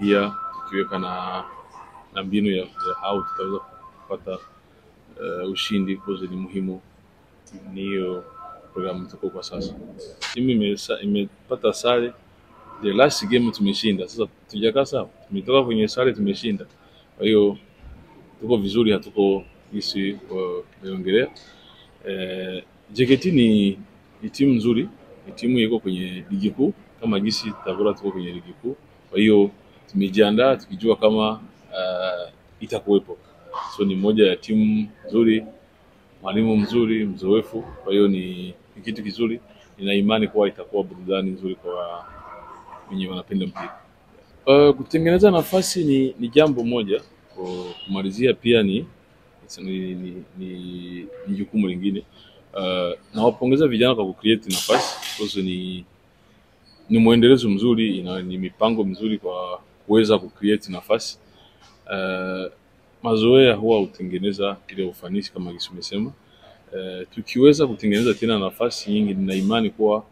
pia tukiweka na mbinu ya how tutaweza kupata ushindi, kwa sababu ni muhimu. Ni hiyo programu tuko kwa sasa. Timu imepata sare, the last game tumeshinda. Sasa tujakaa sawa, tumetoka kwenye sare tumeshinda. Kwa hiyo tuko vizuri, hatuko hisi kuongelea. JKT ni timu nzuri, ni timu iko kwenye ligi kuu kama gisi Tabora tuko kwenye ligi kuu. Kwa hiyo tumejiandaa tukijua kama itakuwepo. So ni moja ya timu nzuri, mwalimu mzuri, mzoefu. Kwa hiyo ni kitu kizuri. Nina imani kuwa itakuwa burudani nzuri kwa wenye wanapenda mpira. Kutengeneza nafasi ni jambo moja, kumalizia pia ni jukumu lingine. Nawapongeza vijana kwa kucreate nafasi, kwa sababu ni muendelezo mzuri, ni mipango mizuri kwa kuweza kucreate nafasi. Mazoea huwa hutengeneza ile ufanisi kama gisi umesema. Tukiweza kutengeneza tena nafasi nyingi, nina imani kuwa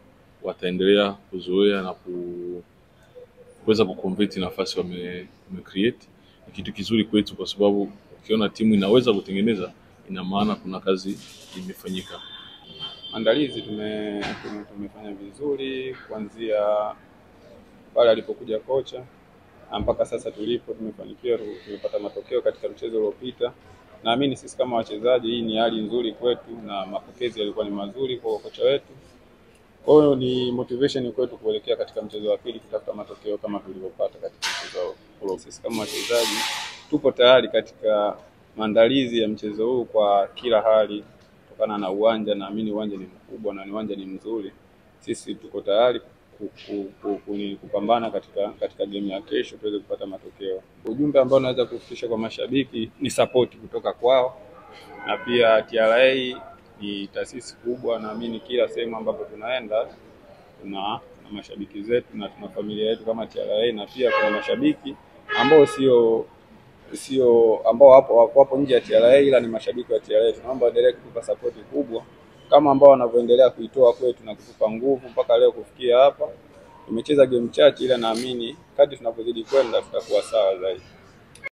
wataendelea kuzoea na kuweza kuconvert nafasi wamecreate. Ni kitu kizuri kwetu, kwa sababu ukiona timu inaweza kutengeneza, ina maana kuna kazi imefanyika. Maandalizi tumefanya vizuri kuanzia pale alipokuja kocha mpaka sasa tulipo. Tumefanikiwa, tumepata matokeo katika mchezo uliopita. Naamini sisi kama wachezaji, hii ni hali nzuri kwetu na mapokezi yalikuwa ni mazuri kwa kocha wetu. Kwa hiyo ni motivation kwetu kuelekea katika mchezo wa pili kutafuta matokeo kama tulivyopata katika mchezo huu. Sisi kama wachezaji tupo tayari katika maandalizi ya mchezo huu kwa kila hali, kutokana na uwanja. Naamini uwanja ni mkubwa na uwanja ni mzuri. Sisi tuko tayari kupambana katika game ya kesho tuweze kupata matokeo. Ujumbe ambao naweza kufikisha kwa mashabiki ni support kutoka kwao, na pia TRA ni taasisi kubwa. Naamini kila sehemu ambapo tunaenda tuna mashabiki zetu na tuna familia yetu kama TRA, na pia kuna mashabiki ambao sio ambao wapo nje ya TRA ila ni mashabiki wa TRA. Tunaomba direct kutupa support kubwa kama ambao wanavyoendelea kuitoa kwetu na kutupa nguvu mpaka leo kufikia hapa. Tumecheza game chache ila naamini kadri tunapozidi kwenda tutakuwa sawa zaidi.